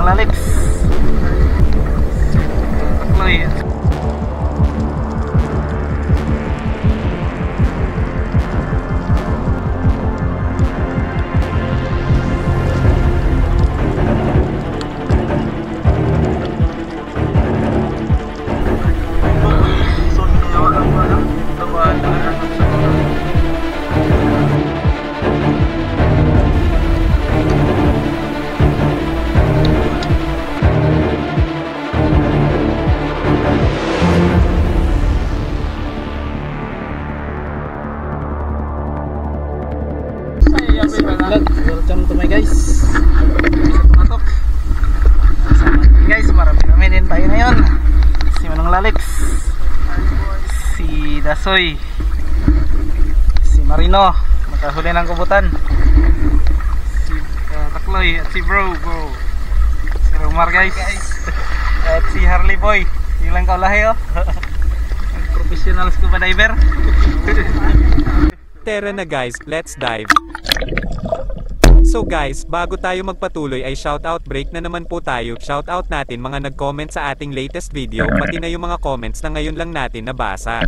Manong Alex. Takloy. Welcome to my guys. Guys, marami namin tayo ngayon. Si Manong Alex, si Dasoy, si Marino, makahuli ng kubutan, si Takloy at si Bro, si Romar guys, at si Harley Boy. Yung lang kaulahi oh. Professional scuba diver. Tara na guys, let's dive. So guys, bago tayo magpatuloy ay shoutout break na naman po tayo. Shoutout natin mga nag-comment sa ating latest video, pati na yung mga comments na ngayon lang natin nabasa.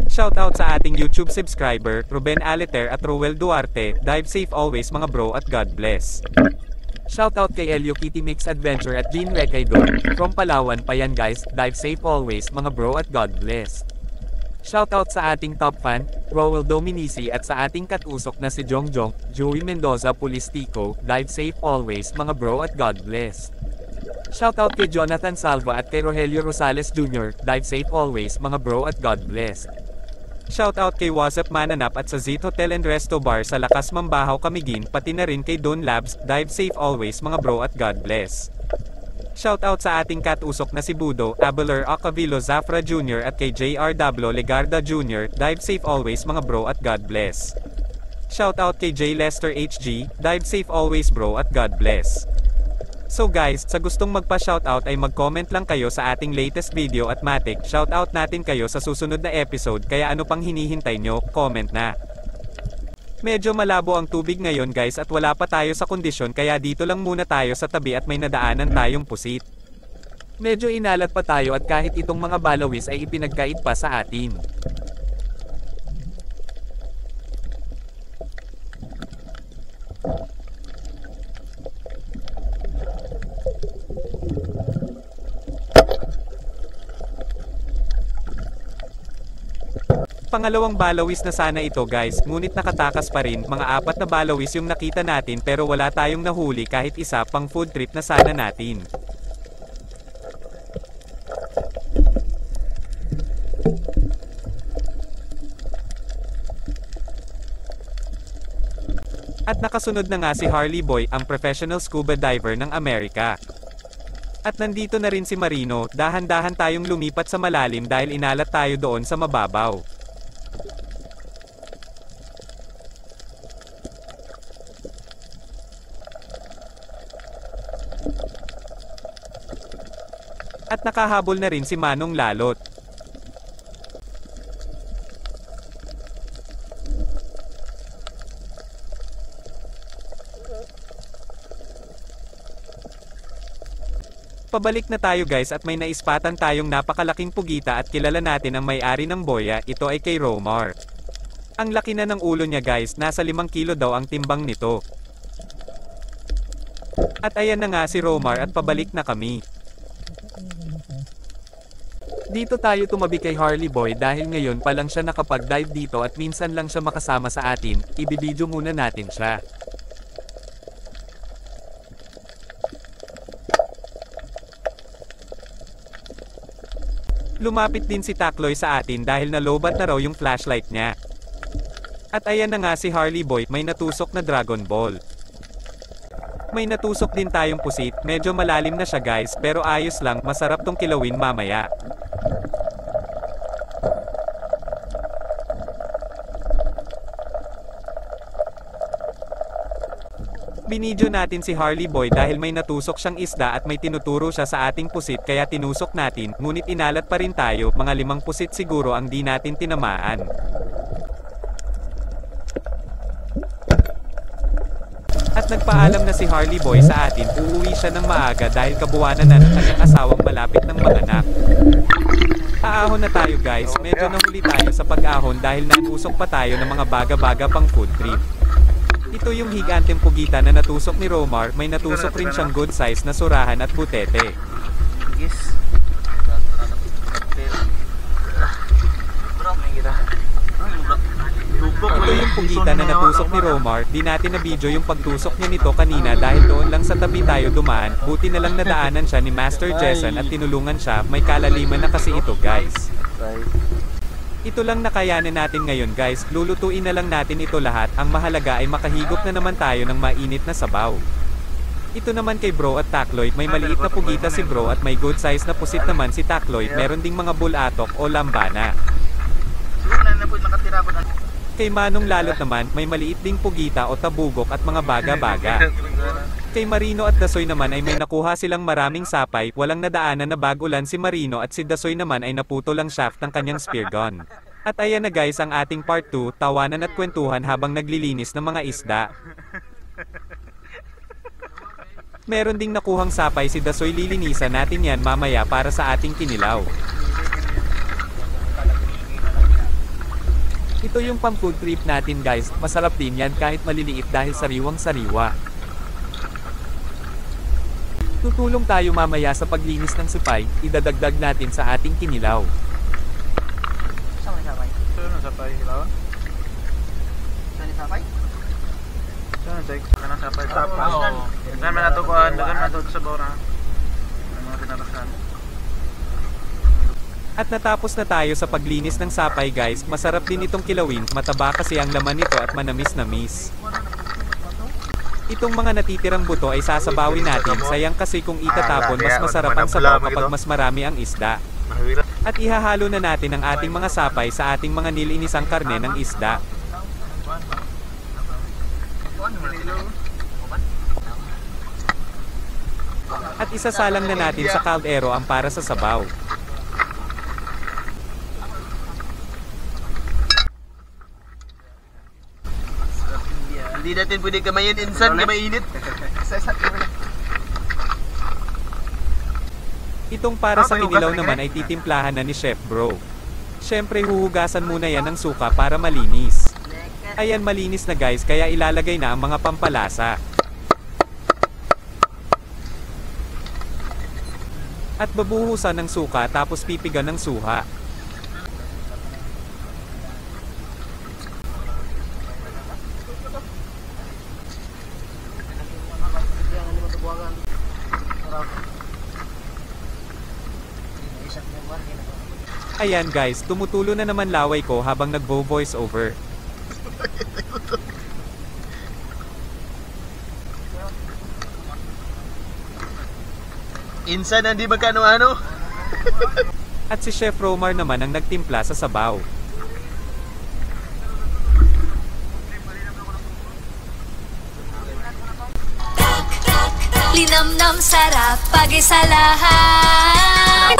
Shoutout sa ating YouTube subscriber, Ruben Aliter at Roel Duarte. Dive safe always mga bro at God bless. Shoutout kay Elio Kitty Mix Adventure at Jean Recaidor. From Palawan pa yan guys, dive safe always mga bro at God bless. Shoutout sa ating top fan, Roel Dominici at sa ating katusok na si Jongjong, Joey Mendoza Pulistico, dive safe always mga bro at God bless. Shoutout kay Jonathan Salva at kay Rogelio Rosales Jr., dive safe always mga bro at God bless. Shoutout kay Wasap Mananap at sa Zit Hotel and Resto Bar sa Lakas Mambahaw Camiguin, pati na rin kay Don Labs, dive safe always mga bro at God bless. Shoutout sa ating katusok na si Budo, Abeler Acavilo Zafra Jr. at kay JR Dablo Legarda Jr., dive safe always mga bro at God bless. Shoutout kay J Lester HG, dive safe always bro at God bless. So guys, sa gustong magpa-shoutout ay mag-comment lang kayo sa ating latest video at matik, shoutout natin kayo sa susunod na episode, kaya ano pang hinihintay nyo, comment na. Medyo malabo ang tubig ngayon guys at wala pa tayo sa kondisyon kaya dito lang muna tayo sa tabi at may nadaanan tayong pusit. Medyo inalat pa tayo at kahit itong mga balawis ay ipinagkait pa sa atin. Pangalawang balawis na sana ito guys, ngunit nakatakas pa rin, mga 4 na balawis yung nakita natin pero wala tayong nahuli kahit isa, pang food trip na sana natin. At nakasunod na nga si Harley Boy, ang professional scuba diver ng Amerika. At nandito na rin si Marino, dahan-dahan tayong lumipat sa malalim dahil inalat tayo doon sa mababaw. At nakahabol na rin si Manong Lalot. Pabalik na tayo guys at may naispatan tayong napakalaking pugita at kilala natin ang may-ari ng boya, ito ay kay Romar. Ang laki na ng ulo niya guys, nasa 5 kilo daw ang timbang nito. At ayan na nga si Romar at pabalik na kami. Dito tayo tumabi kay Harley Boy dahil ngayon pa lang siya nakapag-dive dito at minsan lang siya makasama sa atin, ibibidyo muna natin siya. Lumapit din si Takloy sa atin dahil nalobat na raw yung flashlight niya. At ayan na nga si Harley Boy, may natusok na Dragon Ball. May natusok din tayong pusit, medyo malalim na siya guys pero ayos lang, masarap tong kilawin mamaya. Binidyo natin si Harley Boy dahil may natusok siyang isda at may tinuturo siya sa ating pusit kaya tinusok natin, ngunit inalat pa rin tayo, mga 5 pusit siguro ang di natin tinamaan. At At nagpaalam na si Harley Boy sa atin, uuwi siya ng maaga dahil kabuwanan na ng kanyang asawang malapit ng manganak. Aahon na tayo guys, medyo nahuli tayo sa pag-ahon dahil natusok pa tayo ng mga baga-baga pang food trip. Ito yung higanteng pugita na natusok ni Romar, may natusok rin siyang good size na surahan at butete. Yes. Ito yung pugita na natusok ni Romar, di natin na video yung pagtusok niya nito kanina dahil doon lang sa tabi tayo dumaan, buti na lang nadaanan siya ni Master Jason at tinulungan siya, may kalaliman na kasi ito guys. Ito lang nakayanan natin ngayon guys, lulutuin na lang natin ito lahat, ang mahalaga ay makahigop na naman tayo ng mainit na sabaw. Ito naman kay Bro at Takloy, may maliit na pugita si Bro at may good size na pusit naman si Takloy, meron ding mga bulatok o lambana. Kay Manong Lalot naman, may maliit ding pugita o tabugok at mga baga-baga. Kay Marino at Dasoy naman ay may nakuha silang maraming sapay, walang nadaanan na bagulan si Marino at si Dasoy naman ay naputo lang shaft ng kanyang spear gun. At ayan na guys ang ating part 2, tawanan at kwentuhan habang naglilinis ng mga isda. Meron ding nakuhang sapay si Dasoy, lilinisan natin yan mamaya para sa ating kinilaw. Ito yung pang food trip natin guys, masarap din yan kahit maliliit dahil sariwang sariwa. Tutulong tayo mamaya sa paglinis ng sipay, idadagdag natin sa ating kinilaw. Saan ang sapay? Saan ang sapay? Hilawan? Saan ang sapay? Saan ang sapay? Saan ang sapay? Sapay? Saan man nato kuhan? Dagan nato sa bawra. Ang mga tinarasan. At natapos na tayo sa paglinis ng sapay guys, masarap din itong kilawin, mataba kasi ang laman nito at manamis-namis. Itong mga natitirang buto ay sasabawin natin, sayang kasi kung itatapon mas masarap ang sabaw kapag mas marami ang isda. At ihahalo na natin ang ating mga sapay sa ating mga nilinisang karne ng isda. At isasalang na natin sa kaldero ang para sa sabaw. Hindi natin pwede kamayin insan, kamay init. Itong para sa kinilaw naman ay titimplahan na ni Chef Bro. Syempre huhugasan muna yan ng suka para malinis. Ayan malinis na guys, kaya ilalagay na ang mga pampalasa. At babuhusan ng suka tapos pipigan ng suha. Ayan guys, tumutulo na naman laway ko habang nagvo-voice over. Insan, hindi ba kano-ano? At si Chef Romar naman ang nagtimpla sa sabaw. Linamnam sarap pag-isa lahat.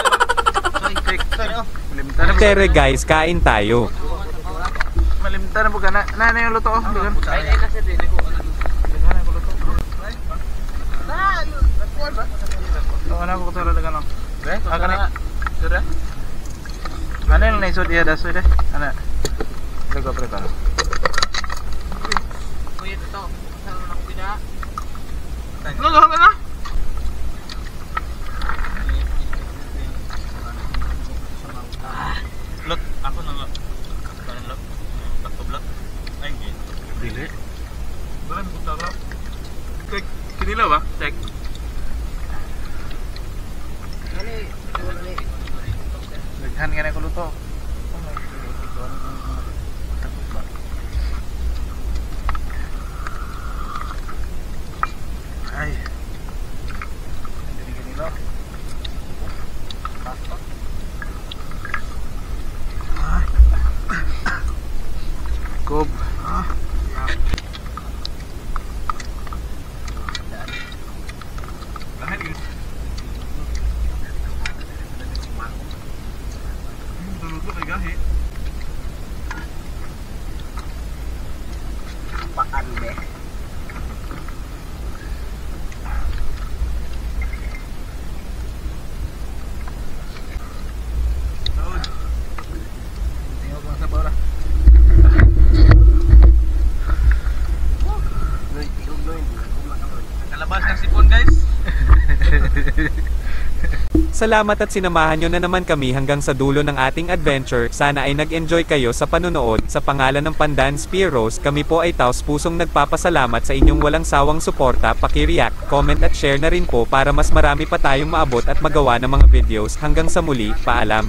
Tere guys, kain tayo. Malimtan na po ka na. Na yung luto oh. Dagan. Ay kasi din ko. Dagan ko luto. Oo na ko tara dagan. Aga na. Sudah. Ano yung naisod iya dasoy deh? Ano? Dago pre para. Kuya ito. Saan na ko bina? Ano na? Lot, ako na nga. Kanan lot. Back-to-block. Ay, hindi. Dili. Balan, punta ka. Check. Kinilaw ba? Check. Naghan nga na ko luto. Ay. Salamat at sinamahan nyo na naman kami hanggang sa dulo ng ating adventure. Sana ay nag-enjoy kayo sa panunood. Sa pangalan ng Pandan Spearos, kami po ay taos pusong nagpapasalamat sa inyong walang sawang suporta. Paki-react, comment at share na rin po para mas marami pa tayong maabot at magawa ng mga videos. Hanggang sa muli, paalam.